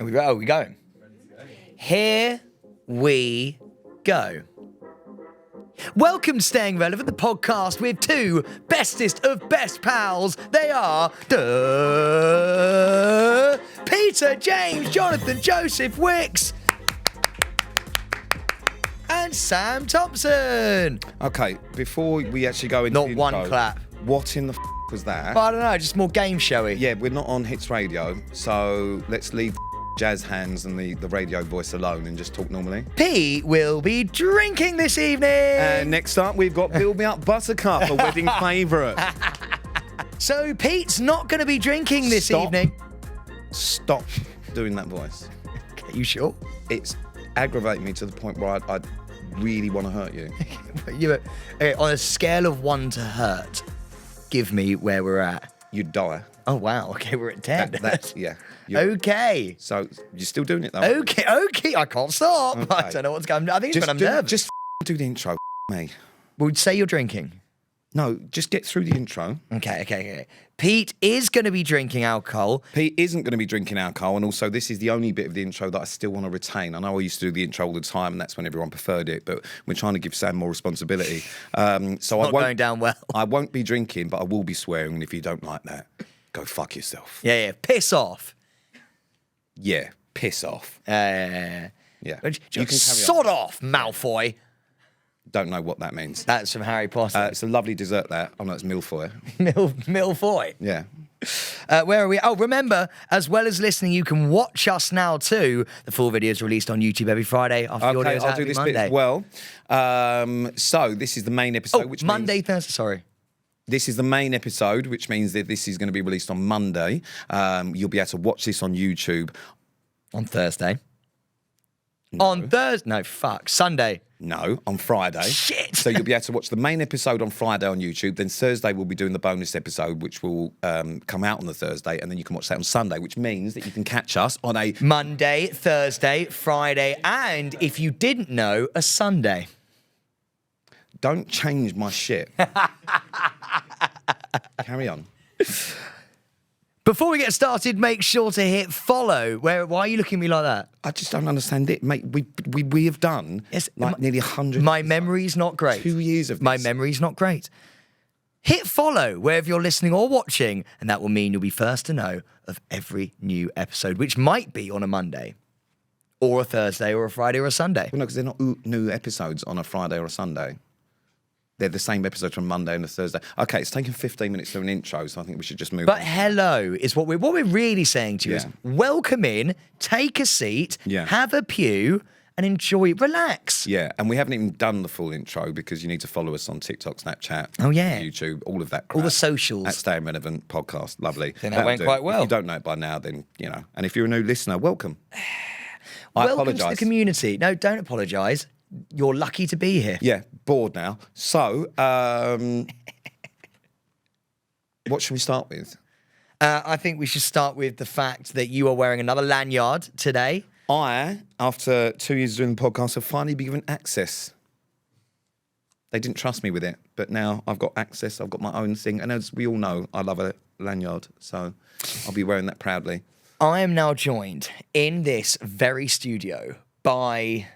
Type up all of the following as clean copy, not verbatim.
Are we going? Here we go. Welcome to Staying Relevant, the podcast with two bestest of best pals. They are Peter, James, Jonathan, Joseph, Wicks, and Sam Thompson. Okay, before we actually go into Not the one intro, clap. What in the was that? I don't know, just more game showy. Yeah, we're not on Hits Radio, so let's leave jazz hands and the radio voice alone and just talk normally. Pete will be drinking this evening. And next up, we've got Build Me Up Buttercup, a wedding favourite. So Pete's not going to be drinking this evening. Stop doing that voice. Are you sure? It's aggravating me to the point where I really want to hurt you. Okay, on a scale of 1 to hurt, give me where we're at. You'd die. Oh, wow. Okay, we're at 10. That's, yeah. Okay. So you're still doing it though? Okay. I can't stop. Okay. I don't know what's going on. I think it's when I'm nervous. Just do the intro, me. Well, say you're drinking. No, just get through the intro. Okay. Pete is going to be drinking alcohol. Pete isn't going to be drinking alcohol, and also this is the only bit of the intro that I still want to retain. I know I used to do the intro all the time, and that's when everyone preferred it, but we're trying to give Sam more responsibility. So Not going down well. I won't be drinking, but I will be swearing, and if you don't like that, go fuck yourself. Yeah. Piss off. Yeah, piss off. Yeah. You can carry on. Sod off, Malfoy. Don't know what that means. That's from Harry Potter. It's a lovely dessert, that. Oh, no, it's Milfoy. Milfoy. Yeah. Where are we? Oh, remember, as well as listening, you can watch us now too. The full video is released on YouTube every Friday. After the audio is I'll out do every this Monday. bit as well. So this is the main episode, which Monday, means... Thursday, sorry. This is the main episode, which means that this is going to be released on Monday. You'll be able to watch this on YouTube. On Thursday. No. On Thursday. No, fuck. Sunday. No, on Friday. Shit. So you'll be able to watch the main episode on Friday on YouTube. Then Thursday we'll be doing the bonus episode, which will come out on the Thursday, and then you can watch that on Sunday, which means that you can catch us on a Monday, Thursday, Friday, and if you didn't know, a Sunday. Don't change my shit. Carry on. Before we get started, make sure to hit follow. Why are you looking at me like that? I just don't understand it, mate. We have done nearly 100. My memory's not great. 2 years of this. My memory's not great. Hit follow wherever you're listening or watching, and that will mean you'll be first to know of every new episode, which might be on a Monday, or a Thursday, or a Friday, or a Sunday. Well, no, because they're not new episodes on a Friday or a Sunday. They're the same episodes from Monday and a Thursday. Okay, it's taken 15 minutes to an intro, so I think we should just move But on. hello is what we're really saying to you is welcome in, take a seat, have a pew, and enjoy, relax. Yeah, and we haven't even done the full intro because you need to follow us on TikTok, Snapchat, YouTube, all of that crap. All the socials. At Staying Relevant Podcast. Lovely. I think that went quite well. If you don't know it by now, then, you know. And if you're a new listener, welcome. Welcome to the community. No, don't apologise. You're lucky to be here. Yeah, bored now. So, what should we start with? I think we should start with the fact that you are wearing another lanyard today. I, after 2 years doing the podcast, have finally been given access. They didn't trust me with it, but now I've got access. I've got my own thing. And as we all know, I love a lanyard, so I'll be wearing that proudly. I am now joined in this very studio by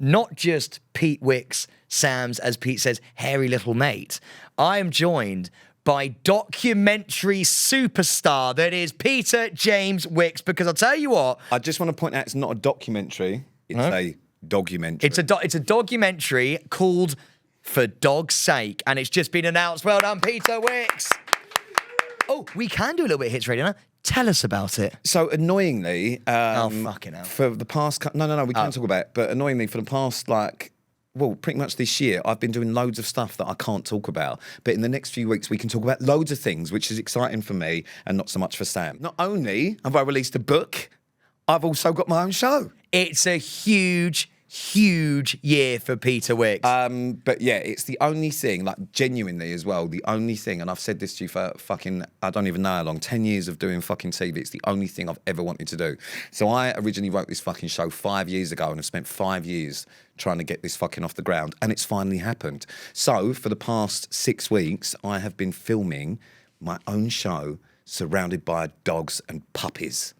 not just Pete Wicks, Sam's, as Pete says, hairy little mate. I am joined by documentary superstar that is Peter James Wicks, because I'll tell you what. I just want to point out it's not a documentary, it's a dogumentary. It's a documentary called For Dog's Sake, and it's just been announced. Well done, Peter Wicks. Oh, we can do a little bit of Hits Radio now. Tell us about it. So annoyingly, fucking hell. For the past, no, we can talk about it. But annoyingly, for the past pretty much this year, I've been doing loads of stuff that I can't talk about. But in the next few weeks, we can talk about loads of things, which is exciting for me and not so much for Sam. Not only have I released a book, I've also got my own show. It's a huge year for Peter Wicks. But yeah, it's the only thing, like genuinely as well, the only thing, and I've said this to you for fucking, I don't even know how long, 10 years of doing fucking TV, it's the only thing I've ever wanted to do. So I originally wrote this fucking show 5 years ago and have spent 5 years trying to get this fucking off the ground, and it's finally happened. So for the past 6 weeks, I have been filming my own show surrounded by dogs and puppies.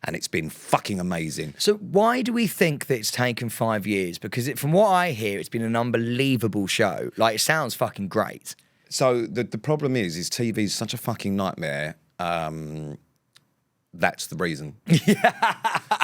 and it's been fucking amazing. So why do we think that it's taken 5 years? Because from what I hear, it's been an unbelievable show. Like, it sounds fucking great. So the problem is TV is such a fucking nightmare. That's the reason.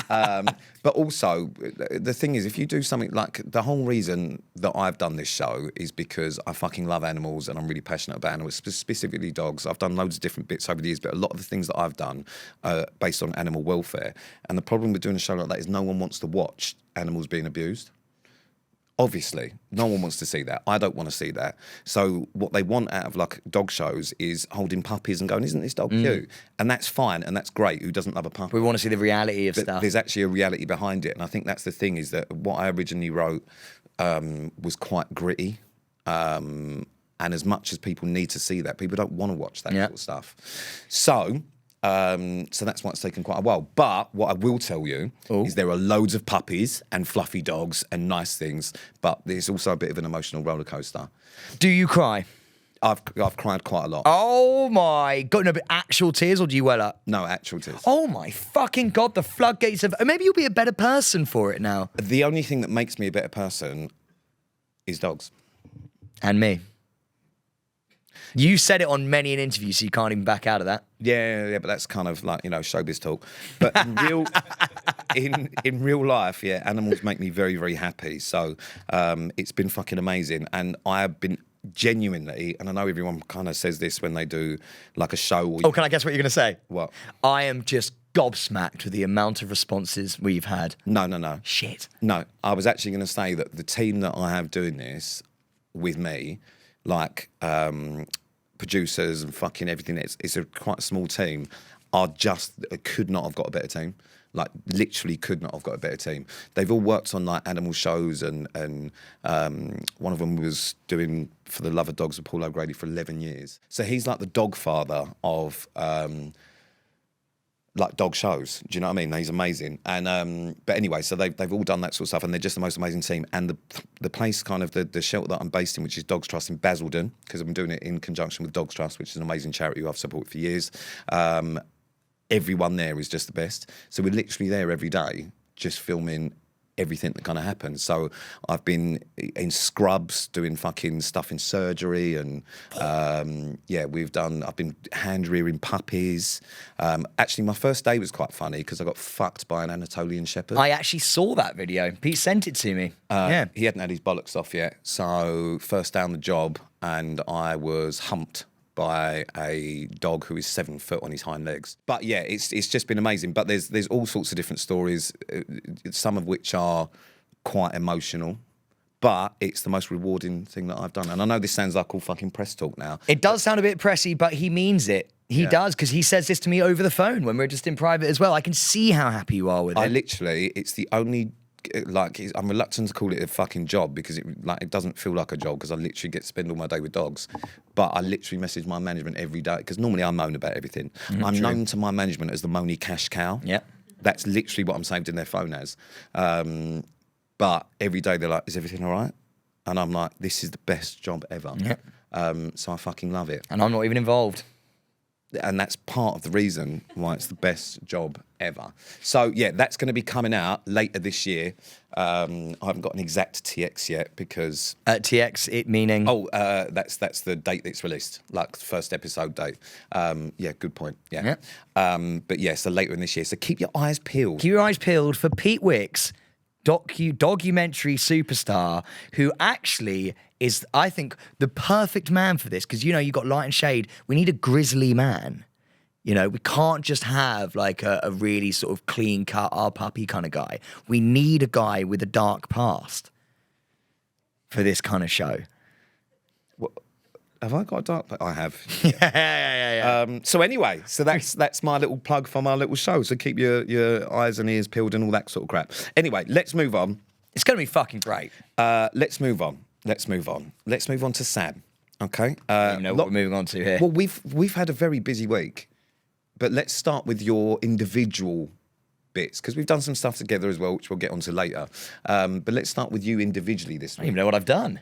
But also, the thing is, if you do something like the whole reason that I've done this show is because I fucking love animals and I'm really passionate about animals, specifically dogs. I've done loads of different bits over the years, but a lot of the things that I've done are based on animal welfare. And the problem with doing a show like that is no one wants to watch animals being abused. Obviously, no one wants to see that. I don't want to see that. So what they want out of like dog shows is holding puppies and going, isn't this dog cute? And that's fine and that's great. Who doesn't love a puppy? We want to see the reality of stuff. There's actually a reality behind it. And I think that's the thing, is that what I originally wrote was quite gritty. And as much as people need to see that, people don't want to watch that sort of stuff. So that's why it's taken quite a while. But what I will tell you is there are loads of puppies and fluffy dogs and nice things, but there's also a bit of an emotional roller coaster. Do you cry? I've cried quite a lot. Oh my God. No, but actual tears, or do you well up? No, actual tears. Oh my fucking God. The floodgates of... Maybe you'll be a better person for it now. The only thing that makes me a better person is dogs. And me. You said it on many an interview, so you can't even back out of that. Yeah, but that's kind of like, showbiz talk. But in real life, yeah, animals make me very, very happy. So it's been fucking amazing. And I have been genuinely, and I know everyone kind of says this when they do like a show. Oh, can I guess what you're going to say? What? I am just gobsmacked with the amount of responses we've had. No. Shit. No, I was actually going to say that the team that I have doing this with me, like... producers and fucking everything, it's a quite small team, could not have got a better team. Like, literally could not have got a better team. They've all worked on like animal shows, and one of them was doing For the Love of Dogs with Paul O'Grady for 11 years. So he's like the dog father of like dog shows. Do you know what I mean? He's amazing. And but anyway, so they've all done that sort of stuff, and they're just the most amazing team. And the place, kind of the shelter that I'm based in, which is Dogs Trust in Basildon, because I've been doing it in conjunction with Dogs Trust, which is an amazing charity who I've supported for years. Everyone there is just the best. So we're literally there every day, just filming everything that kind of happens. So I've been in scrubs doing fucking stuff in surgery, and I've been hand rearing puppies. Actually, my first day was quite funny because I got fucked by an Anatolian Shepherd. I actually saw that video. Pete sent it to me. Yeah. He hadn't had his bollocks off yet. So first day on the job, and I was humped by a dog who is 7 foot on his hind legs. But yeah, it's just been amazing. But there's all sorts of different stories, some of which are quite emotional. But it's the most rewarding thing that I've done. And I know this sounds like all fucking press talk now. It does sound a bit pressy, but he means it. He does, because he says this to me over the phone when we're just in private as well. I can see how happy you are with it. It's the only... I'm reluctant to call it a fucking job, because it doesn't feel like a job, because I literally get to spend all my day with dogs. But I literally message my management every day, because normally I moan about everything. I'm known to my management as the moany cash cow. Yeah. That's literally what I'm saved in their phone as. But every day they're like, is everything all right? And I'm like, this is the best job ever. Yeah. So I fucking love it. And I'm not even involved. And that's part of the reason why it's the best job ever. So, yeah, that's going to be coming out later this year. I haven't got an exact TX yet, because... TX, it meaning? Oh, that's the date that's released, like first episode date. Yeah, good point, yeah. But, yeah, so later in this year. So keep your eyes peeled. Keep your eyes peeled for Pete Wicks, documentary superstar, who actually is, I think, the perfect man for this, because, you got light and shade. We need a grizzly man. We can't just have like a really sort of clean cut, our puppy kind of guy. We need a guy with a dark past for this kind of show. What? Have I got a dark past? I have. Yeah. So anyway, that's my little plug for my little show. So keep your eyes and ears peeled and all that sort of crap. Anyway, let's move on. It's going to be fucking great. Let's move on to Sam. Okay. I don't even know what we're moving on to here. Well, we've had a very busy week, but let's start with your individual bits, because we've done some stuff together as well, which we'll get onto later. But let's start with you individually this week. I don't even know what I've done.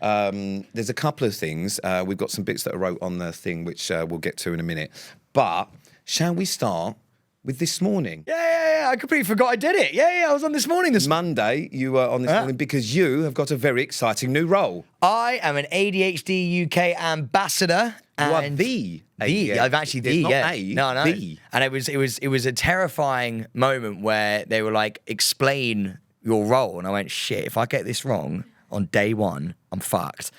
There's a couple of things. We've got some bits that I wrote on the thing, which we'll get to in a minute. But shall we start with this morning. Yeah. I completely forgot I did it. Yeah, I was on this morning. Monday, you were on this morning because you have got a very exciting new role. I am an ADHD UK ambassador. You are the ADHD. I've actually There's the, not yeah. A, No. the. And it was a terrifying moment where they were like, explain your role. And I went, shit, if I get this wrong on day one, I'm fucked.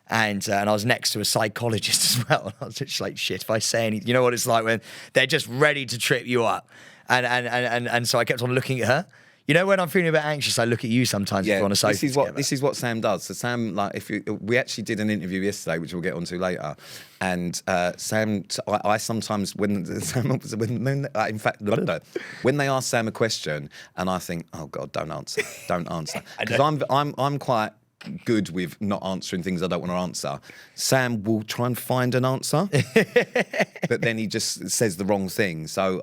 And I was next to a psychologist as well. And I was just like, shit, if I say anything, you know what it's like when they're just ready to trip you up. And so I kept on looking at her. You know, when I'm feeling a bit anxious, I look at you sometimes if we're on a sofa this is what Sam does. So Sam, like, we actually did an interview yesterday, which we'll get onto later, and Sam, I sometimes when they ask Sam a question, and I think, oh God, don't answer, because I'm quite good with not answering things I don't want to answer. Sam will try and find an answer, but then he just says the wrong thing. So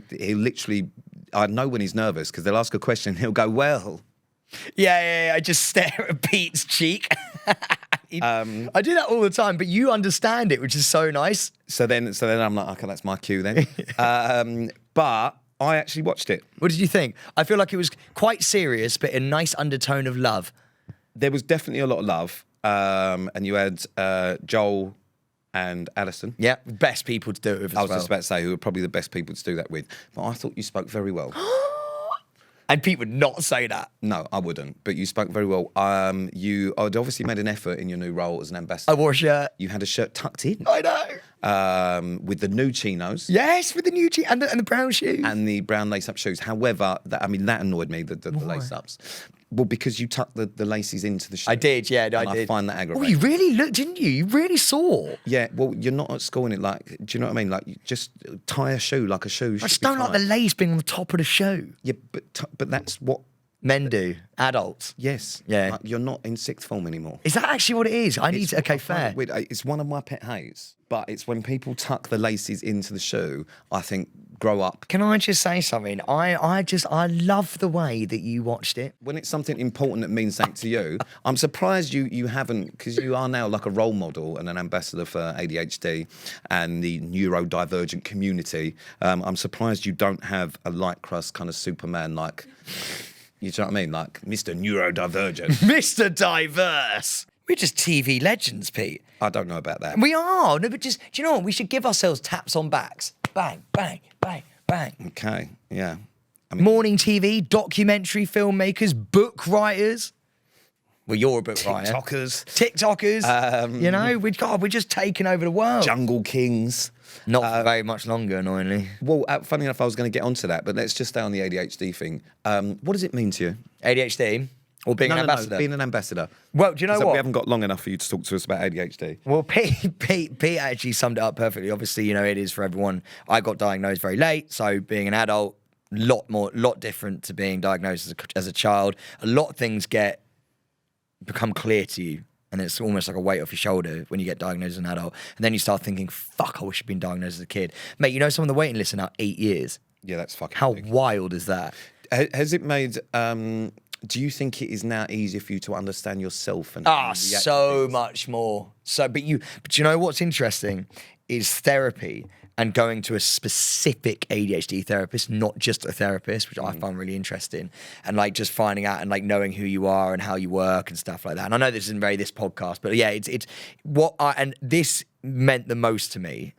he literally. I know when he's nervous because they'll ask a question, he'll go, well. Yeah. I just stare at Pete's cheek. I do that all the time, but you understand it, which is so nice. So then I'm like, okay, that's my cue then. But I actually watched it. What did you think? I feel like it was quite serious, but a nice undertone of love. There was definitely a lot of love. And you had Joel and Alison. Yeah, best people to do it with as I was well. just about to say who are probably the best people to do that with. But I thought you spoke very well. And Pete would not say that. No, I wouldn't. But you spoke very well. You had obviously made an effort in your new role as an ambassador. I wore a shirt. You had a shirt tucked in. I know. With the new chinos. Yes, with the new and the brown shoes. And the brown lace-up shoes. However, that annoyed me, the lace-ups. Well, because you tucked the laces into the shoe. I did, yeah, I did. I find that aggravating. Oh, you really looked, didn't you? You really saw. Yeah, well, you're not at school in it like, do you know what I mean? Like, you just tie a shoe like a shoe. I just don't like the lace being on the top of the shoe. Yeah, but that's what men do. Adults. Yes. Yeah. Like, you're not in sixth form anymore. Is that actually what it is? I need to. Okay, fair. It's one of my pet hates, but it's when people tuck the laces into the shoe. I think, grow up. Can I just say something? I love the way that you watched it. When it's something important that means something to you, I'm surprised you haven't, because you are now like a role model and an ambassador for ADHD and the neurodivergent community. I'm surprised you don't have a light crust kind of Superman like. You know what I mean? Like Mr. Neurodivergent. Mr. Diverse. We're just TV legends, Pete. I don't know about that. We are. No, but just, do you know what? We should give ourselves taps on backs. Bang, bang, bang, bang. Okay, yeah. I mean, Morning TV, documentary filmmakers, book writers. Well, you're a book writer. TikTokers. You know, we're just taking over the world. Jungle Kings. Not for very much longer, annoyingly. Well, funny enough, I was going to get onto that, but let's just stay on the ADHD thing. What does it mean to you? ADHD? Or being an ambassador? No, being an ambassador. Well, do you know what? We haven't got long enough for you to talk to us about ADHD. Well, Pete actually summed it up perfectly. Obviously, you know, it is for everyone. I got diagnosed very late, so being an adult, lot different to being diagnosed as a child. A lot of things become clear to you, and it's almost like a weight off your shoulder when you get diagnosed as an adult. And then you start thinking, fuck, I wish I'd been diagnosed as a kid. Mate, you know some of the waiting lists are now 8 years. Yeah, that's fucking How big. wild is that? Has it made... do you think it is now easier for you to understand yourself? And so much more. But you know what's interesting is therapy and going to a specific ADHD therapist, not just a therapist, which I find really interesting, and like just finding out and like knowing who you are and how you work and stuff like that. And I know this isn't very this podcast, but yeah, it's what and this meant the most to me.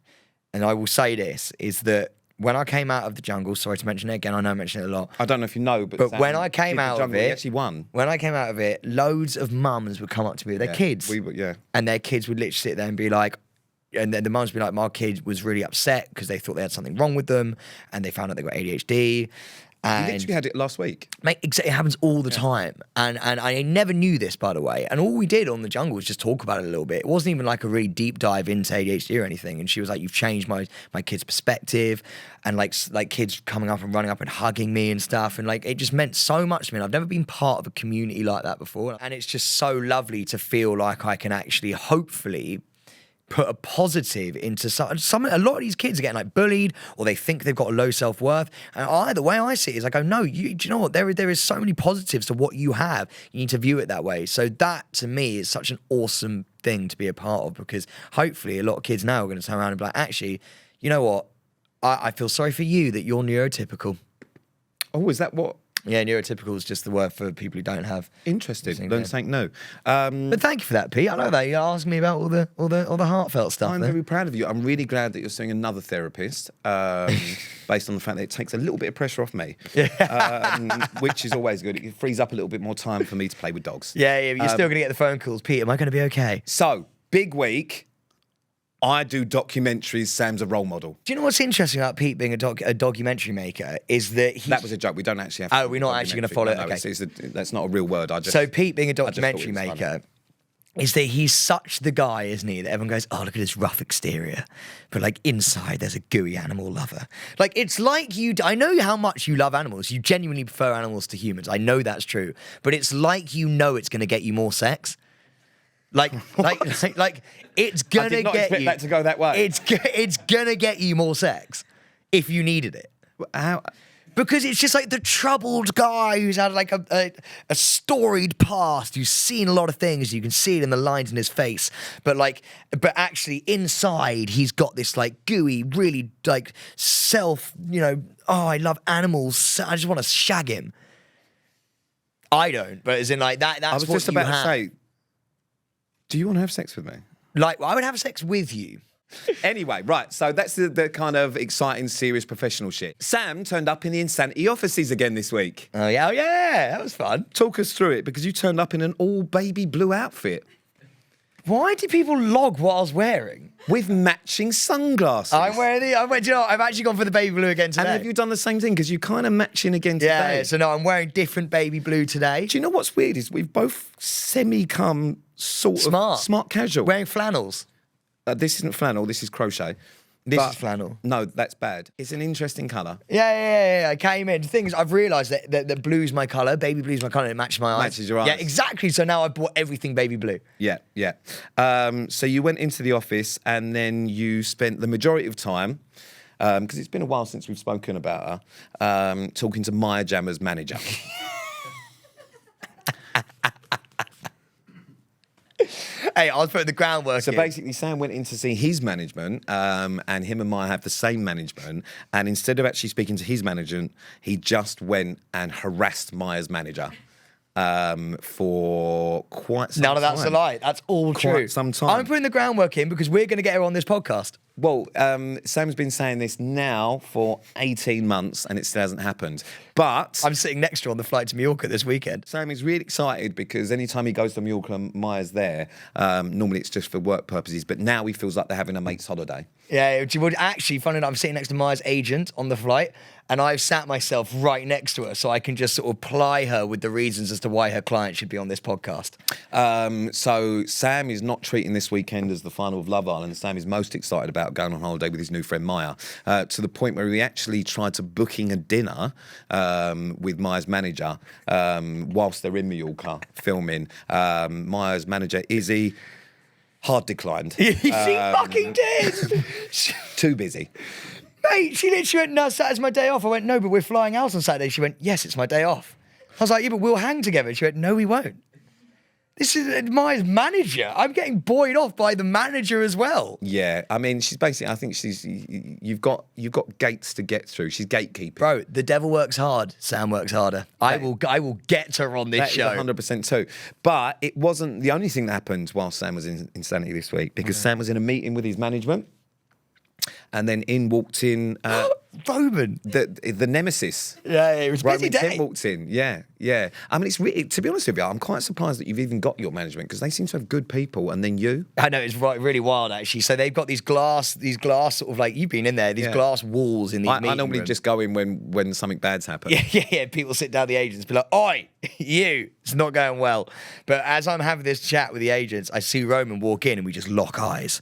And I will say this is that when I came out of the jungle, sorry to mention it again, I know I mention it a lot. I don't know if you know, but when I came out of it, he actually won. When I came out of it, loads of mums would come up to me with their kids. Yeah. And their kids would literally sit there and be like, and then the mums would be like, my kid was really upset because they thought they had something wrong with them and they found out they got ADHD. And You literally had it last week. Mate, it happens all the time. And I never knew this, by the way. And all we did on the jungle was just talk about it a little bit. It wasn't even like a really deep dive into ADHD or anything. And she was like, you've changed my kid's perspective. And like kids coming up and running up and hugging me and stuff. And like, it just meant so much to me. And I've never been part of a community like that before. And it's just so lovely to feel like I can actually hopefully put a positive into a lot of these kids are getting like bullied or they think they've got a low self-worth. And the way I see it is I go, no, do you know what? There is so many positives to what you have. You need to view it that way. So that to me is such an awesome thing to be a part of because hopefully a lot of kids now are going to turn around and be like, actually, you know what? I feel sorry for you that you're neurotypical. Oh, is that what? Yeah, neurotypical is just the word for people who don't have. Interesting. Don't think no. But thank you for that, Pete. I know that you asked me about all the heartfelt stuff. I'm very proud of you. I'm really glad that you're seeing another therapist, based on the fact that it takes a little bit of pressure off me, which is always good. It frees up a little bit more time for me to play with dogs. Yeah, you're still going to get the phone calls. Pete, am I going to be okay? So, big week. I do documentaries. Sam's a role model. Do you know what's interesting about Pete being a documentary maker is that That was a joke. We don't actually have to. Oh, we're not actually going to follow it? No, Okay. that's not a real word. So Pete being a documentary maker is that he's such the guy, isn't he, that everyone goes, oh, look at this rough exterior. But like inside, there's a gooey animal lover. Like, it's like I know how much you love animals. You genuinely prefer animals to humans. I know that's true. But it's like it's going to get you more sex. Like it's gonna I did not get expect you. that to go that way. It's gonna get you more sex if you needed it. How? Because it's just like the troubled guy who's had like a storied past, who's seen a lot of things. You can see it in the lines in his face, but actually inside he's got this like gooey, really like oh, I love animals. I just want to shag him. I don't, but as in like that. That's I was what just you about have. to say. Do you want to have sex with me? Like, I would have sex with you. Anyway, right, so that's the kind of exciting, serious, professional shit. Sam turned up in the Insanity offices again this week. Oh, yeah, that was fun. Talk us through it, because you turned up in an all baby blue outfit. Why did people log what I was wearing? With matching sunglasses. I'm wearing do you know what? I've actually gone for the baby blue again today. And have you done the same thing? Because you're kind of matching again today. Yeah, so no, I'm wearing different baby blue today. Do you know what's weird is we've both semi-come sort of smart casual. Wearing flannels. This isn't flannel, this is crochet. This is flannel. No, that's bad. It's an interesting colour. Yeah. I came in. The thing is, I've realised that blue's my colour, baby blue's my colour, and it matches my eyes. Matches your eyes. Yeah, exactly. So now I bought everything baby blue. Yeah. So you went into the office and then you spent the majority of time, because it's been a while since we've spoken about her, talking to Maya Jammer's manager. Hey, I was putting the groundwork So in. basically, Sam went in to see his management, and him and Maya have the same management. And instead of actually speaking to his management, he just went and harassed Maya's manager for quite some time. None of that's a lie. That's all true. Quite some time. I'm putting the groundwork in because we're going to get her on this podcast. Well, Sam's been saying this now for 18 months and it still hasn't happened. But I'm sitting next to her on the flight to Mallorca this weekend. Sam is really excited because anytime he goes to Mallorca and Maya's there, normally it's just for work purposes, but now he feels like they're having a mate's holiday. Yeah, well, actually, funny enough, I'm sitting next to Maya's agent on the flight, and I've sat myself right next to her so I can just sort of ply her with the reasons as to why her client should be on this podcast. So Sam is not treating this weekend as the final of Love Island. Sam is most excited about going on holiday with his new friend Maya, to the point where he actually tried to booking a dinner with Maya's manager whilst they're in Mallorca filming. Maya's manager, Izzy, hard declined. She fucking did! Too busy. Mate, she literally went, no, Saturday's my day off. I went, no, but we're flying out on Saturday. She went, yes, it's my day off. I was like, yeah, but we'll hang together. She went, no, we won't. This is Maya's manager. I'm getting buoyed off by the manager as well. Yeah, I mean, she's basically, I think you've got gates to get through. She's gatekeeping. Bro, the devil works hard. Sam works harder. I will get her on this show. That is 100% too. But it wasn't the only thing that happened while Sam was in Insanity this week, because Sam was in a meeting with his management, and then walked in Roman. the nemesis. Yeah, it was a busy Roman day. Kent walked in. Yeah. I mean, it's really, to be honest with you, I'm quite surprised that you've even got your management, because they seem to have good people, and then you. I know, it's really wild actually. So they've got these glass sort of like, you've been in there, these glass walls in these meeting I normally rooms. just go in when something bad's happened. Yeah. People sit down the agents, be like, oi, you, it's not going well. But as I'm having this chat with the agents, I see Roman walk in and we just lock eyes.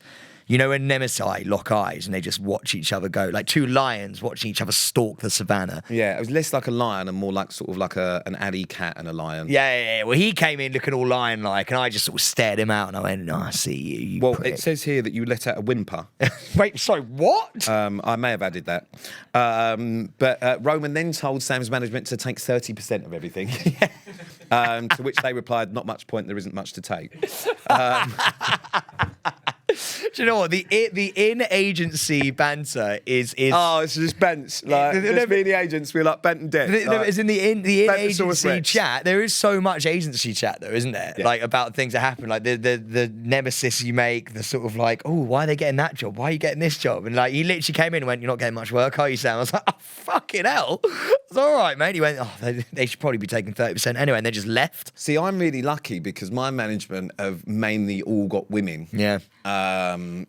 You know, when Nemesis lock eyes and they just watch each other go, like two lions watching each other stalk the savannah. Yeah, it was less like a lion and more like sort of like an alley cat and a lion. Yeah. Well, he came in looking all lion-like, and I just sort of stared him out, and I went, "No, I see you." Well, prick." it says here that you let out a whimper. Wait, sorry, what? I may have added that. But Roman then told Sam's management to take 30% of everything. To which they replied, "Not much point. There isn't much to take." Do you know what? The in-agency banter is Oh, it's just bents. Like, just me and the agents, we're like bent and dead. It's in the in-agency Rex. chat. There is so much agency chat, though, isn't there? Yeah. Like, about things that happen. Like, the nemesis you make, the sort of like, oh, why are they getting that job? Why are you getting this job? And, like, he literally came in and went, you're not getting much work, are you, Sam? I was like, oh, fucking hell. It's all right, mate. He went, oh, they should probably be taking 30% anyway. And they just left. See, I'm really lucky because my management have mainly all got women. Yeah.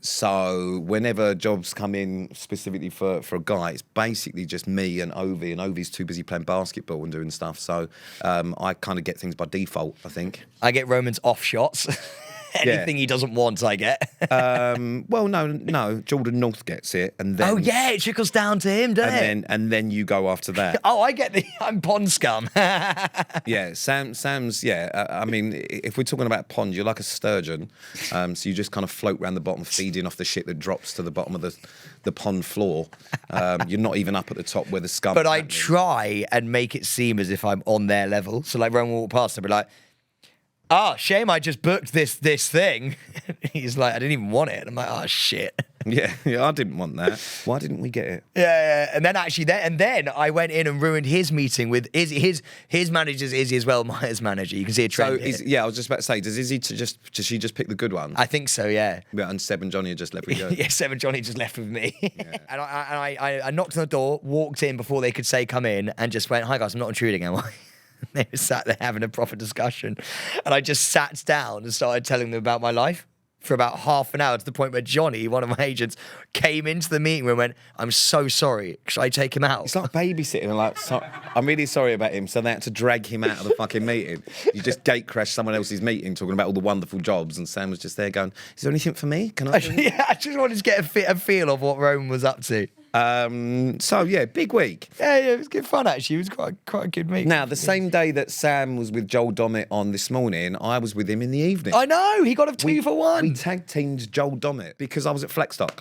So whenever jobs come in specifically for a guy, it's basically just me and Ovi, and Ovi's too busy playing basketball and doing stuff. So I kind of get things by default, I think. I get Roman's off shots. Anything he doesn't want, I get. Well, no. Jordan North gets it, and then it trickles down to him, doesn't it? And then you go after that. I get I'm pond scum. Yeah, Sam's. Yeah, I mean, if we're talking about pond, you're like a sturgeon. So you just kind of float around the bottom, feeding off the shit that drops to the bottom of the pond floor. You're not even up at the top where the scum. But I try and make it seem as if I'm on their level. So like, Roman will walk past and be like, oh, shame I just booked this thing. He's like, I didn't even want it. And I'm like, oh, shit. Yeah, I didn't want that. Why didn't we get it? Yeah. And then actually, then I went in and ruined his meeting with his manager's Izzy as well, Maya's manager. You can see a trend. So, I was just about to say, does Izzy does she just pick the good one? I think so, yeah. And Seb and Johnny are just left with you. Yeah, Seb and Johnny just left with me. Yeah. And I knocked on the door, walked in before they could say come in, and just went, hi guys, I'm not intruding, am I? They were sat there having a proper discussion. And I just sat down and started telling them about my life for about half an hour, to the point where Johnny, one of my agents, came into the meeting room and went, I'm so sorry. Should I take him out? It's like babysitting. And like, I'm really sorry about him. So they had to drag him out of the fucking meeting. You just gate crashed someone else's meeting talking about all the wonderful jobs. And Sam was just there going, is there anything for me? Can I? Yeah, I just wanted to get a feel of what Roman was up to. So yeah, big week. Yeah, it was good fun actually. It was quite a good meet. Now, the same day that Sam was with Joel Dommett on this morning, I was with him in the evening. I know, he got a 2 for 1. We tag teamed Joel Dommett because I was at Flaxtock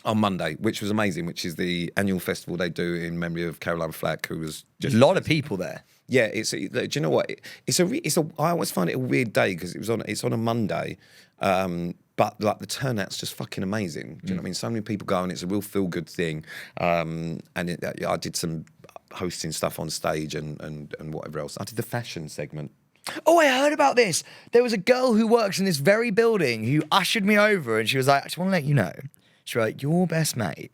on Monday, which was amazing, which is the annual festival they do in memory of Caroline Flack, who was just a lot of people there. Yeah, do you know what? I always find it a weird day because it's on a Monday. But like the turnout's just fucking amazing. Do you know what I mean? So many people go and it's a real feel-good thing. I did some hosting stuff on stage and whatever else. I did the fashion segment. Oh, I heard about this. There was a girl who works in this very building who ushered me over and she was like, I just want to let you know. She was like, your best mate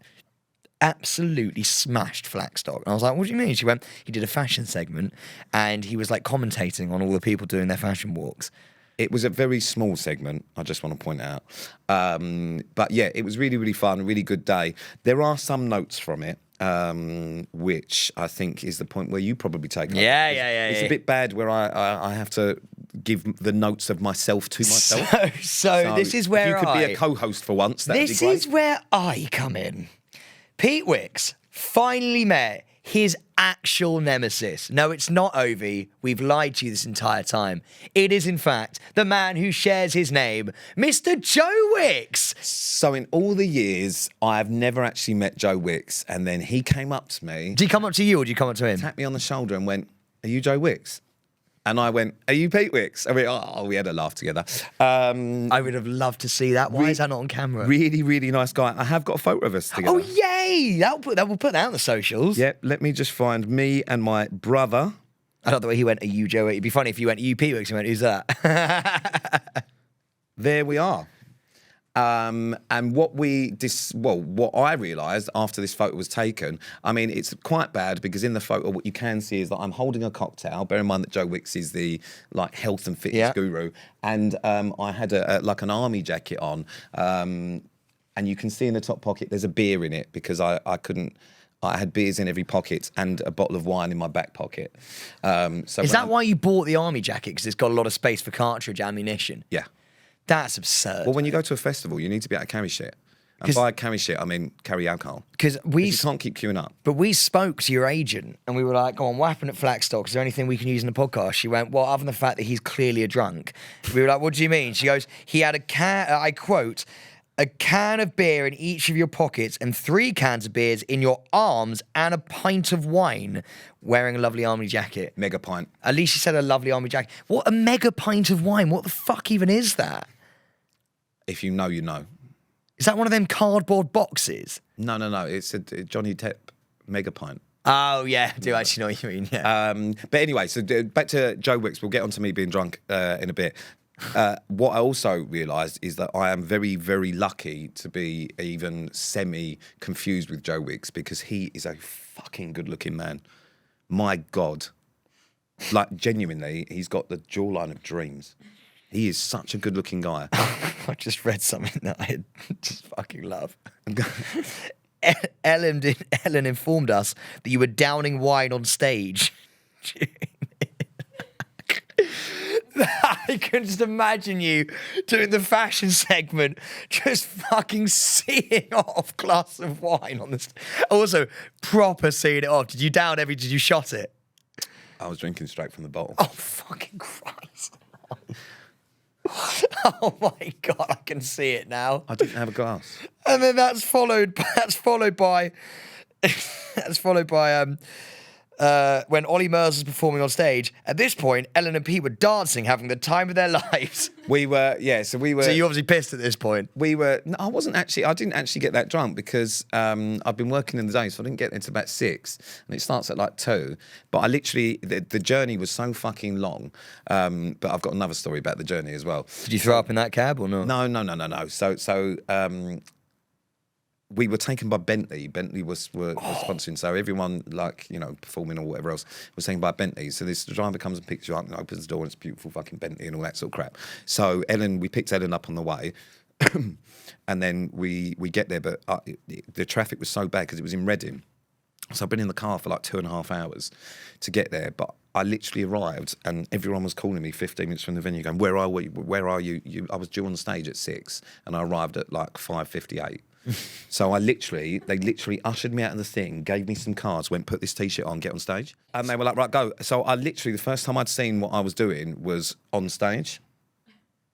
absolutely smashed Flaxtock. And I was like, what do you mean? She went, he did a fashion segment and he was like commentating on all the people doing their fashion walks. It was a very small segment, I just want to point out. But yeah, it was really, really fun, a really good day. There are some notes from it, which I think is the point where you probably take notes. Yeah. It's a bit bad where I have to give the notes of myself to myself. So this is where you could be a co-host for once, that'd be great. This is where I come in. Pete Wicks finally met his actual nemesis. No, it's not Ovi. We've lied to you this entire time. It is, in fact, the man who shares his name, Mr. Joe Wicks. So in all the years, I've never actually met Joe Wicks, and then he came up to me. Did he come up to you or did you come up to him? Tapped me on the shoulder and went, are you Joe Wicks? And I went, are you Pete Wicks? I mean, we had a laugh together. I would have loved to see that. Why is that not on camera? Really, really nice guy. I have got a photo of us together. Oh, yay! We'll put that on the socials. Yep, let me just find me and my brother. I love the way he went, are you Joe Wicks? It'd be funny if you went, are you Pete Wicks? And went, who's that? There we are. And what I realised after this photo was taken, I mean, it's quite bad because in the photo, what you can see is that I'm holding a cocktail. Bear in mind that Joe Wicks is the health and fitness guru, and I had an army jacket on, and you can see in the top pocket there's a beer in it because I had beers in every pocket and a bottle of wine in my back pocket. Is that why you bought the army jacket? Because it's got a lot of space for cartridge ammunition? Yeah. That's absurd. Well, when you go to a festival, you need to be able to carry shit. And by carry shit, I mean carry alcohol. Because you can't keep queuing up. But we spoke to your agent and we were like, go on, what happened at Flaxtock? Is there anything we can use in the podcast? She went, well, other than the fact that he's clearly a drunk. We were like, what do you mean? She goes, he had I quote, a can of beer in each of your pockets and 3 cans of beers in your arms and a pint of wine, wearing a lovely army jacket. Mega pint. At least she said a lovely army jacket. What, a mega pint of wine? What the fuck even is that? If you know, you know. Is that one of them cardboard boxes? No. It's a Johnny Depp mega pint. Oh, yeah. I do actually know what you mean, yeah. But anyway, so back to Joe Wicks. We'll get on to me being drunk in a bit. What I also realised is that I am very, very lucky to be even semi-confused with Joe Wicks because he is a fucking good-looking man. My God. Like, genuinely, he's got the jawline of dreams. He is such a good-looking guy. I just read something that I just fucking love. Ellen informed us that you were downing wine on stage. I can just imagine you doing the fashion segment, just fucking seeing off glass of wine on this. Also, proper seeing it off. Did you shot it? I was drinking straight from the bottle. Oh, fucking Christ. Oh my God, I can see it now. I didn't have a glass. And then that's followed by when Ollie Murs was performing on stage. At this point, Ellen and Pete were dancing, having the time of their lives. We were, yeah. So we were. So you obviously pissed at this point. We were. No, I wasn't actually. I didn't actually get that drunk because I've been working in the day, so I didn't get into about 6, and it starts at like 2. But I literally, the journey was so fucking long. But I've got another story about the journey as well. Did you throw up in that cab or not? No. So we were taken by Bentley. Bentley was sponsoring, so everyone, like, you know, performing or whatever else was taken by Bentley. So this driver comes and picks you up and opens the door, and it's a beautiful fucking Bentley and all that sort of crap. So we picked Ellen up on the way, and then we get there, but the traffic was so bad because it was in Reading. So I've been in the car for like 2.5 hours to get there, but I literally arrived and everyone was calling me 15 minutes from the venue going, where are we? Where are you? I was due on the stage at 6 and I arrived at like 5:58. So they literally ushered me out of the thing, gave me some cards, went, put this T-shirt on, get on stage. And they were like, right, go. So I literally, the first time I'd seen what I was doing was on stage.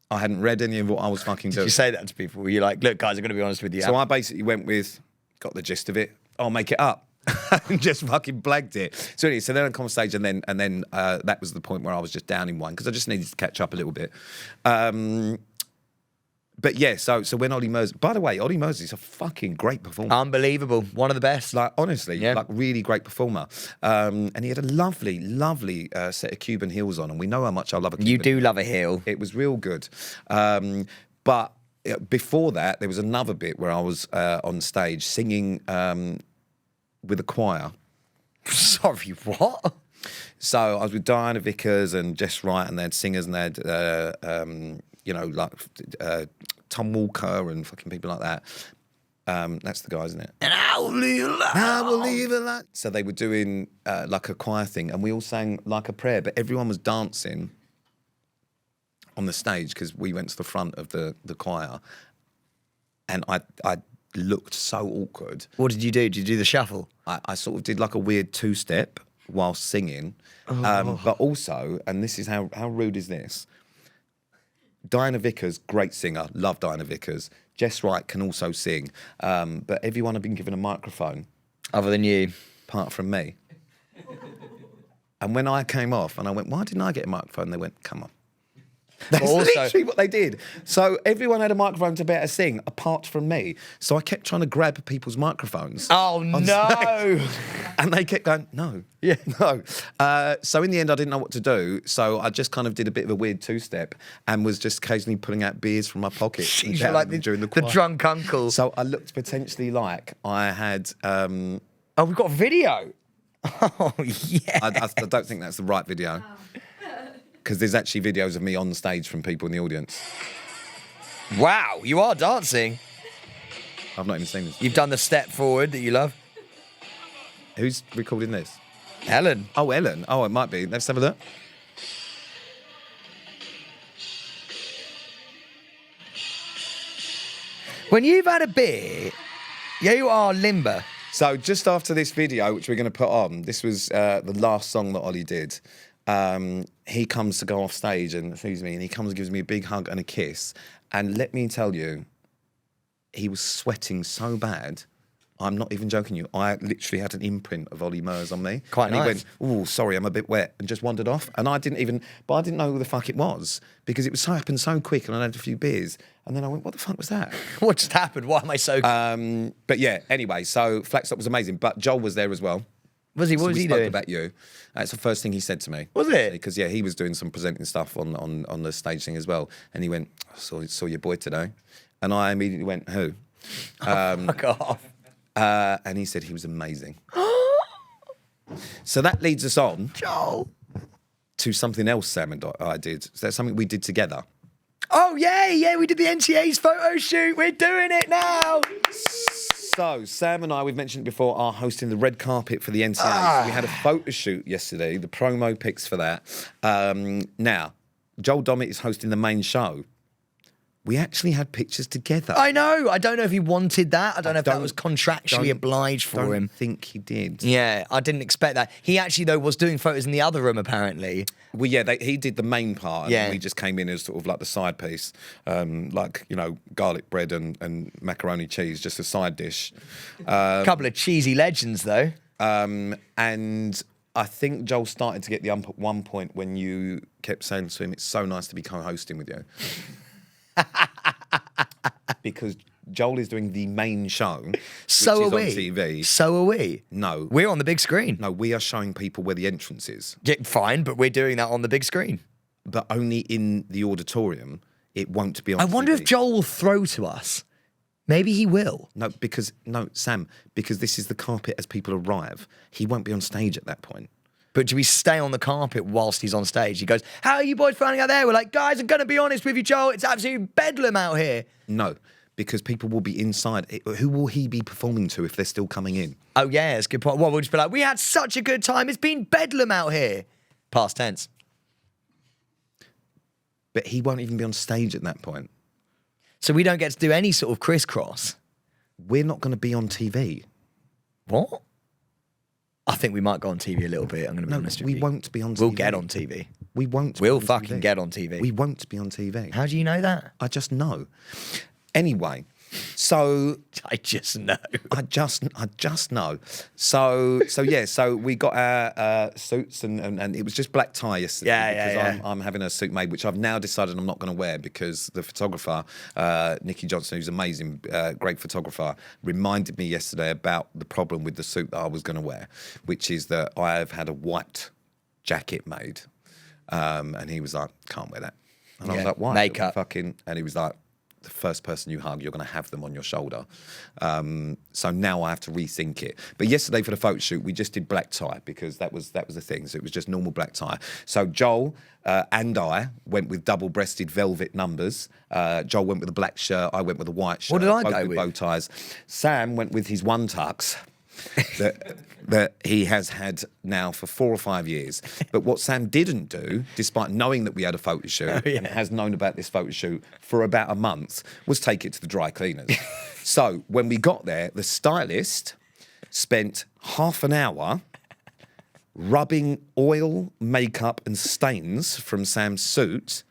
I hadn't read any of what I was fucking doing. Did you say that to people? Were you like, look, guys, I'm going to be honest with you. So I basically went with, got the gist of it, I'll make it up. And just fucking blagged it. So anyway, so then I come on stage and then that was the point where I was just down in wine because I just needed to catch up a little bit. But yeah, so when Ollie Murs, by the way, Ollie Murs is a fucking great performer. Unbelievable. One of the best. Like, honestly, yeah. Like, really great performer. And he had a lovely set of Cuban heels on, and we know how much I love a Cuban. You do love a heel. It was real good. But before that, there was another bit where I was on stage singing with a choir. Sorry, what? So I was with Diana Vickers and Jess Wright, and they had singers, and they had, you know, like Tom Walker and fucking people like that. That's the guy, isn't it? And I will leave a light. I will leave a light. So they were doing like a choir thing, and we all sang like a prayer, but everyone was dancing on the stage because we went to the front of the choir, and I looked so awkward. What did you do? Did you do the shuffle? I sort of did like a weird 2-step while singing, but also, and this is how rude is this? Diana Vickers, great singer, love Diana Vickers. Jess Wright can also sing, but everyone had been given a microphone. Other than you. Apart from me. And when I came off and I went, why didn't I get a microphone? They went, come on. That's literally what they did. So everyone had a microphone to better sing, apart from me. So I kept trying to grab people's microphones. Oh, no. And they kept going, no. Yeah. No. So in the end, I didn't know what to do. So I just kind of did a bit of a weird 2-step and was just occasionally pulling out beers from my pocket. You're like during the choir. drunk uncle. So I looked potentially like I had... Oh, we've got a video. Oh, yeah. I don't think that's the right video. Because there's actually videos of me on stage from people in the audience. Wow, you are dancing. I've not even seen this. You've done the step forward that you love. Who's recording this? Ellen. Oh, Ellen. Oh, it might be. Let's have a look. When you've had a beer, you are limber. So just after this video, which we're going to put on, this was the last song that Ollie did. He comes to go off stage and sees me, and he comes and gives me a big hug and a kiss. And let me tell you, he was sweating so bad. I'm not even joking you. I literally had an imprint of Ollie Murs on me. Quite and nice. he went, oh, sorry, I'm a bit wet, and just wandered off. And I didn't know who the fuck it was because it was happened so quick and I had a few beers. And then I went, what the fuck was that? What just happened? Why am I so... But yeah, anyway, so Flaxtock was amazing. But Joel was there as well. Was he? What was we he spoke doing? about you. That's the first thing he said to me. Was it? Because, yeah, he was doing some presenting stuff on the stage thing as well. And he went, I saw your boy today. And I immediately went, who? Fuck off. And he said he was amazing. So that leads us on Joel. to something else Sam and I did. So that's something we did together. Oh, yeah, we did the NTAs photo shoot. We're doing it now. So, Sam and I, we've mentioned it before, are hosting the red carpet for the NTAs. We had a photo shoot yesterday, the promo pics for that. Now, Joel Dommett is hosting the main show. We actually had pictures together. I know. I don't know if he wanted that. I don't know if that was contractually obliged for him. I think he did. Yeah, I didn't expect that. He actually, though, was doing photos in the other room, apparently. Well, yeah, he did the main part, and Yeah. we just came in as sort of like the side piece, like, you know, garlic bread and macaroni cheese, just a side dish. A couple of cheesy legends, though. And I think Joel started to get the ump at one point when you kept saying to him, it's so nice to be co-hosting with you. Because Joel is doing the main show, which So is are on we. TV. So are we. No. We're on the big screen. No, we are showing people where the entrance is. Yeah, fine, but we're doing that on the big screen. But only in the auditorium. It won't be on I wonder TV. if Joel will throw to us. Maybe he will. No, Sam, because this is the carpet as people arrive. He won't be on stage at that point. But do we stay on the carpet whilst he's on stage? He goes, how are you boys finding out there? We're like, guys, I'm going to be honest with you, Joel. It's absolute bedlam out here. No, because people will be inside. Who will he be performing to if they're still coming in? Oh, yeah, it's a good point. Well, we'll just be like, we had such a good time. It's been bedlam out here. Past tense. But he won't even be on stage at that point. So we don't get to do any sort of crisscross. We're not going to be on TV. What? I think we might go on TV a little bit. I'm going to be honest with you. We won't be on TV. We'll get on TV. We won't. We'll be on fucking TV. get on TV. We won't be on TV. How do you know that? I just know. Anyway, so I just know. I just know. So yeah. So we got our suits and it was just black tie yesterday. Yeah. I'm having a suit made, which I've now decided I'm not going to wear because the photographer, Nikki Johnson, who's amazing, great photographer, reminded me yesterday about the problem with the suit that I was going to wear, which is that I've had a white jacket made, and he was like, "Can't wear that," and I was like, "Why?" Makeup. And he was like, the first person you hug, you're going to have them on your shoulder. So now I have to rethink it. But yesterday for the photo shoot, we just did black tie because that was the thing. So it was just normal black tie. So Joel and I went with double-breasted velvet numbers. Joel went with a black shirt. I went with a white shirt. What did I both go with? bow ties. Sam went with his one tux. that he has had now for 4 or 5 years. But what Sam didn't do, despite knowing that we had a photo shoot, and has known about this photo shoot for about a month, was take it to the dry cleaners. So when we got there, the stylist spent half an hour rubbing oil, makeup and stains from Sam's suit,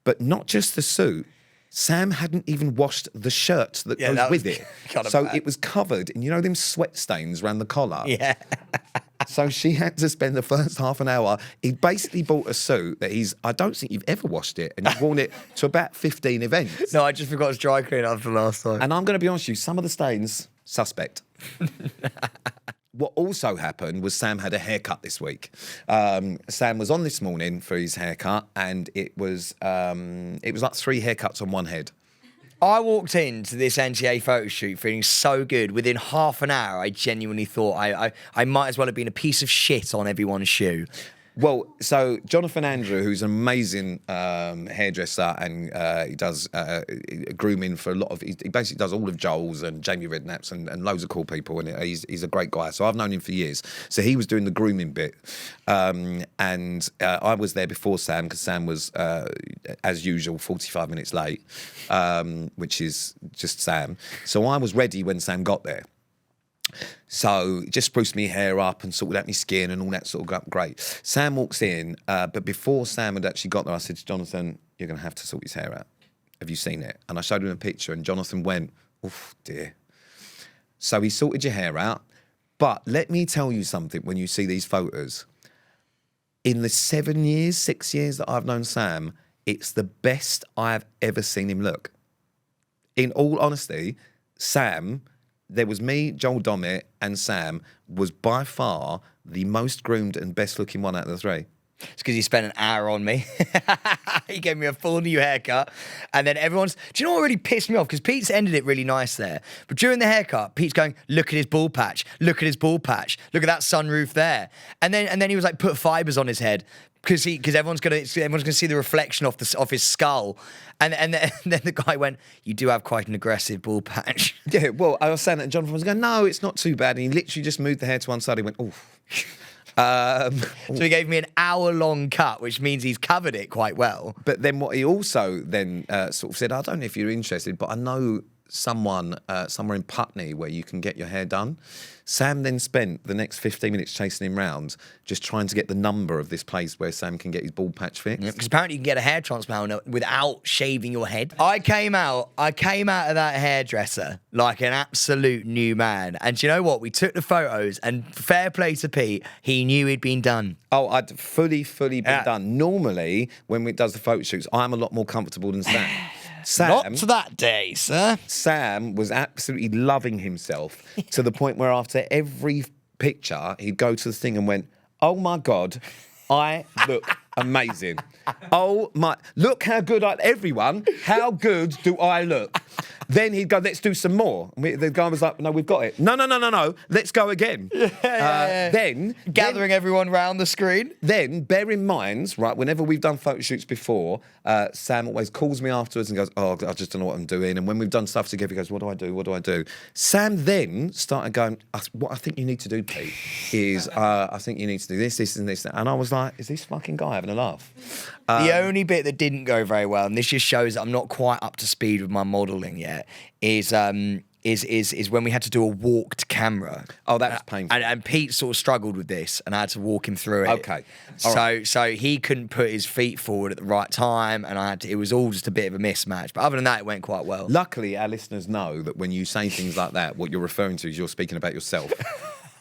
but not just the suit. Sam hadn't even washed the shirt that goes with it. So bad. it was covered in, you know, them sweat stains around the collar? Yeah. So she had to spend the first half an hour. He basically bought a suit that I don't think you've ever washed it, and you've worn it to about 15 events. No, I just forgot to dry clean after last time. And I'm going to be honest with you, some of the stains, suspect. What also happened was Sam had a haircut this week. Sam was on this morning for his haircut, and it was like 3 haircuts on one head. I walked into this NTA photo shoot feeling so good. Within half an hour, I genuinely thought I might as well have been a piece of shit on everyone's shoe. Well, so Jonathan Andrew, who's an amazing hairdresser, and he does grooming for a lot of. He basically does all of Joel's and Jamie Redknapp's and loads of cool people, and he's a great guy. So I've known him for years. So he was doing the grooming bit, and I was there before Sam because Sam was, as usual, 45 minutes late, which is just Sam. So I was ready when Sam got there. So just spruced me hair up and sorted out my skin and all that sort of great. Sam walks in, but before Sam had actually got there, I said to Jonathan, you're going to have to sort his hair out. Have you seen it? And I showed him a picture and Jonathan went, oof, dear. So he sorted your hair out. But let me tell you something when you see these photos. In the 6 years that I've known Sam, it's the best I've ever seen him look. In all honesty, Sam, there was me, Joel Dommett, and Sam was by far the most groomed and best looking one out of the three. It's because he spent an hour on me. He gave me a full new haircut. And then everyone's... Do you know what really pissed me off? Because Pete's ended it really nice there. But during the haircut, Pete's going, look at his bald patch. Look at his bald patch. Look at that sunroof there. And then he was like, put fibres on his head. Because everyone's gonna see the reflection off his skull, and then the guy went, "You do have quite an aggressive bald patch." Yeah, well, I was saying that, and Jonathan was going, "No, it's not too bad." And he literally just moved the hair to one side. He went, "Oof." So he gave me an hour-long cut, which means he's covered it quite well. But then what he also then sort of said, I don't know if you're interested, but I know someone somewhere in Putney where you can get your hair done. Sam then spent the next 15 minutes chasing him round, just trying to get the number of this place where Sam can get his bald patch fixed. Because apparently you can get a hair transplant without shaving your head. I came out of that hairdresser like an absolute new man. And do you know what? We took the photos, and fair play to Pete, he knew he'd been done. Oh, I'd fully been done. Normally, when we does the photo shoots, I'm a lot more comfortable than Sam. Not that day, sir. Sam was absolutely loving himself to the point where after every picture, he'd go to the thing and went, "Oh my God, I look amazing. Oh my, look how good everyone, how good do I look?" Then he'd go, "Let's do some more." The guy was like, "No, we've got it. No, let's go again." Then gathering everyone round the screen. Then, bear in mind, right, whenever we've done photo shoots before, Sam always calls me afterwards and goes, "Oh, I just don't know what I'm doing." And when we've done stuff together, he goes, "What do I do? What do I do?" Sam then started going, "What I think you need to do, Pete, is I think you need to do this, this, and this." And I was like, "Is this fucking guy having a laugh?" The only bit that didn't go very well, and this just shows that I'm not quite up to speed with my modelling yet, is when we had to do a walked camera. Oh, that was painful. And Pete sort of struggled with this, and I had to walk him through it. Okay. So he couldn't put his feet forward at the right time, and it was all just a bit of a mismatch. But other than that, it went quite well. Luckily, our listeners know that when you say things like that, what you're referring to is you're speaking about yourself.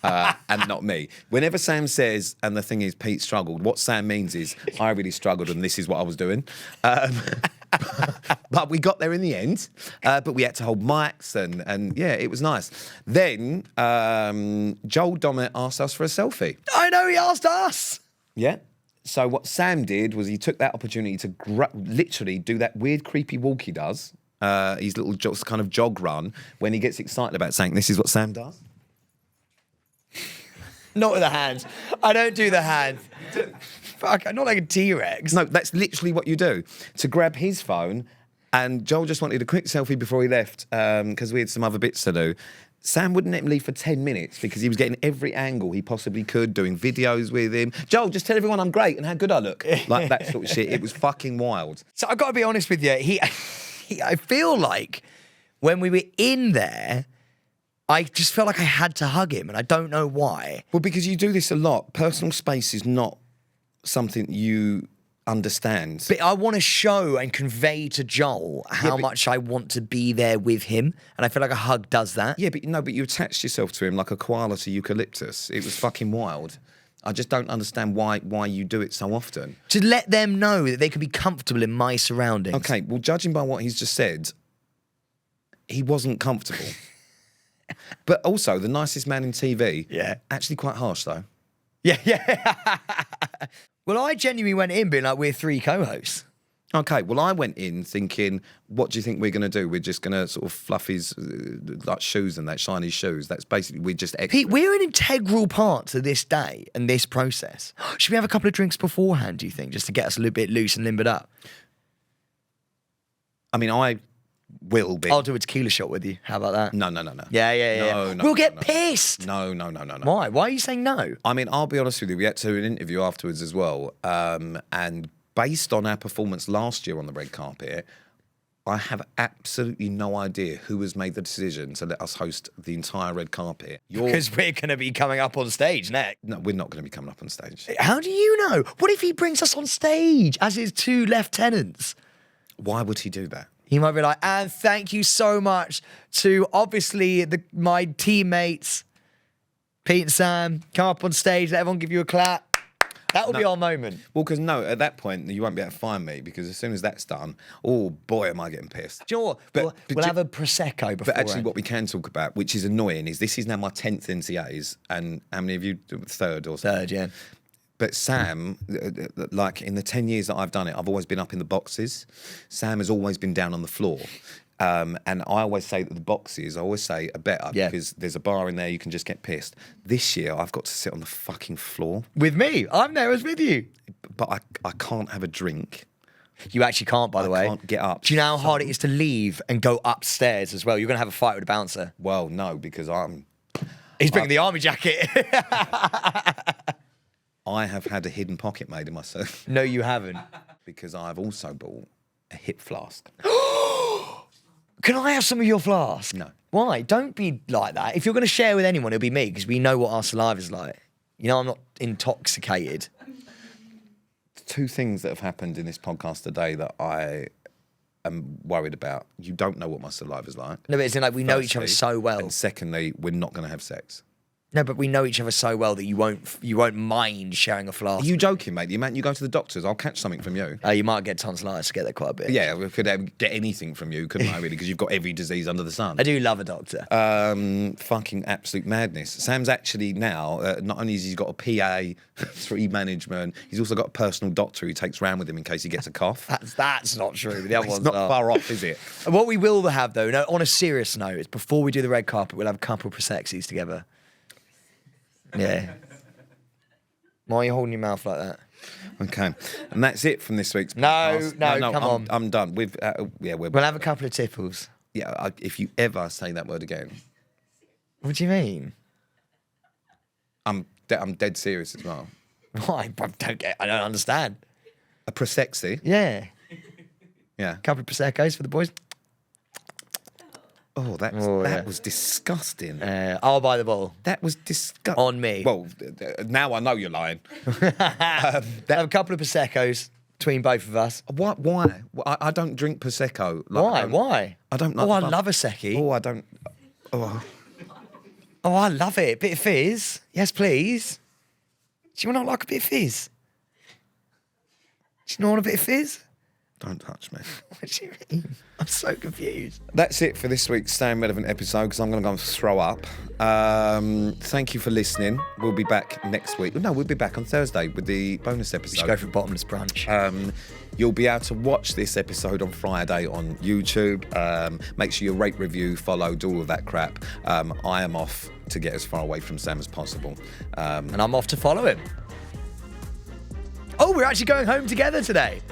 And not me. Whenever Sam says, and the thing is, Pete struggled, what Sam means is, I really struggled and this is what I was doing. But we got there in the end. But we had to hold mics and yeah, it was nice. Then Joel Dommett asked us for a selfie. I know, he asked us. Yeah. So what Sam did was he took that opportunity to literally do that weird, creepy walk he does, his little kind of jog run, when he gets excited about saying, "This is what Sam does." Not with the hands. I don't do the hands. Fuck, I'm not like a T-Rex. No, that's literally what you do. To grab his phone, and Joel just wanted a quick selfie before he left because we had some other bits to do. Sam wouldn't let him leave for 10 minutes because he was getting every angle he possibly could, doing videos with him. "Joel, just tell everyone I'm great and how good I look." Like that sort of shit. It was fucking wild. So I've got to be honest with you. I feel like when we were in there, I just felt like I had to hug him, and I don't know why. Well, because you do this a lot. Personal space is not something you understand. But I want to show and convey to Joel how much I want to be there with him, and I feel like a hug does that. Yeah, but you attached yourself to him like a koala to eucalyptus. It was fucking wild. I just don't understand why you do it so often. To let them know that they can be comfortable in my surroundings. Okay, well, judging by what he's just said, he wasn't comfortable. But also, the nicest man in TV. Yeah. Actually quite harsh, though. Yeah. Well, I genuinely went in being like, we're three co-hosts. Okay, well, I went in thinking, what do you think we're going to do? We're just going to sort of fluff his like shoes and that, shiny shoes. That's basically, we're just extra. Pete, we're an integral part to this day and this process. Should we have a couple of drinks beforehand, do you think, just to get us a little bit loose and limbered up? I mean, I will be. I'll do a tequila shot with you. How about that? No. Yeah. No, we'll get pissed. No. Why? Why are you saying no? I mean, I'll be honest with you. We had to do an interview afterwards as well. And based on our performance last year on the red carpet, I have absolutely no idea who has made the decision to let us host the entire red carpet. Because we're going to be coming up on stage next. No, we're not going to be coming up on stage. How do you know? What if he brings us on stage as his two lieutenants? Why would he do that? He might be like, and thank you so much to obviously my teammates, Pete and Sam. Come up on stage, let everyone give you a clap. That will be our moment. Well, because at that point, you won't be able to find me because as soon as that's done, oh boy, am I getting pissed. Do you know what? We'll have a Prosecco before. But actually, what we can talk about, which is annoying, is this is now my 10th NTAs, and how many of you? Third or something? Third, yeah. But Sam, like in the 10 years that I've done it, I've always been up in the boxes. Sam has always been down on the floor. And I always say that the boxes, are better because there's a bar in there, you can just get pissed. This year, I've got to sit on the fucking floor. With me. I'm there as with you. But I can't have a drink. You actually can't, by the way. I can't get up. Do you know how hard it is to leave and go upstairs as well? You're going to have a fight with a bouncer. Well, no, because He's bringing the army jacket. I have had a hidden pocket made in myself. No, you haven't. Because I've also bought a hip flask. Can I have some of your flask? No. Why? Don't be like that. If you're going to share with anyone, it'll be me because we know what our saliva's like. You know, I'm not intoxicated. 2 things that have happened in this podcast today that I am worried about. You don't know what my saliva's like. No, but it's like we know each other so well. And secondly, we're not going to have sex. No, but we know each other so well that you won't mind sharing a flask. Are you joking, mate? You go to the doctors, I'll catch something from you. You might get tonsillitis to get there quite a bit. Yeah, we could get anything from you, couldn't I, really? Because you've got every disease under the sun. I do love a doctor. Fucking absolute madness. Sam's actually now, not only has he got a PA, 3 management, he's also got a personal doctor who takes round with him in case he gets a cough. That's not true. The other It's ones not are. far off, is it? What we will have, though, no, on a serious note, is before we do the red carpet, we'll have a couple of Prosecco's together. Yeah. Why are you holding your mouth like that? Okay. And that's it from this week's No, podcast. come on. I'm done. We'll have a couple of tipples. Yeah, if you ever say that word again. What do you mean? I'm dead serious as well. Why? I don't understand. A prosexy? Yeah. Yeah. A couple of Prosecco's for the boys. Oh, that was disgusting. I'll buy the bottle. That was disgusting. On me. Well, now I know you're lying. Have a couple of Prosecco's between both of us. Why? I don't drink Prosecco. Why? I don't know. Oh, I love a Secchi. Oh, I don't. Oh. Oh, I love it. Bit of fizz. Yes, please. Do you not like a bit of fizz? Do you not want a bit of fizz? Don't touch me. What do you mean? I'm so confused. That's it for this week's Staying Relevant episode because I'm going to go and throw up. Thank you for listening. We'll be back next week. No, we'll be back on Thursday with the bonus episode. We should go for bottomless brunch. You'll be able to watch this episode on Friday on YouTube. Make sure you rate, review, follow, do all of that crap. I am off to get as far away from Sam as possible. And I'm off to follow him. Oh, we're actually going home together today.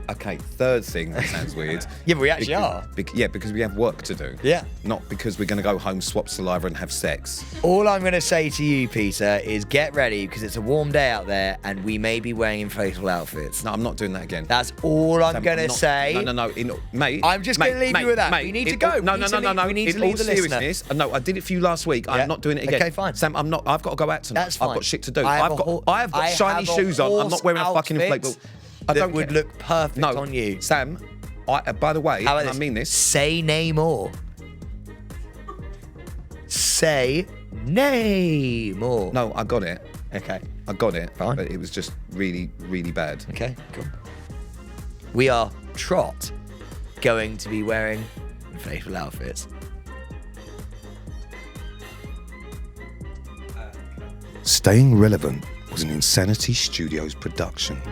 Okay, third thing that sounds weird. Yeah, but we actually are. Because we have work to do. Yeah. Not because we're going to go home, swap saliva and have sex. All I'm going to say to you, Peter, is get ready because it's a warm day out there and we may be wearing inflatable outfits. No, I'm not doing that again. That's all I'm going to say. No. Mate. I'm just going to leave you with that. We need to go. No. We need to leave the listener. No, I did it for you last week. I'm not doing it again. Okay, fine. Sam, I'm not. I've got to go out tonight. That's fine. I've got shit to do. I have got shiny shoes on. I'm not wearing a fucking inflatable. That would look perfect on you. Sam, by the way, and I mean this. Say nay more. Say nay more. No, I got it. Okay. I got it. Fine. But it was just really, really bad. Okay, cool. We are Trot going to be wearing inflatable outfits. Staying Relevant was an Insanity Studios production.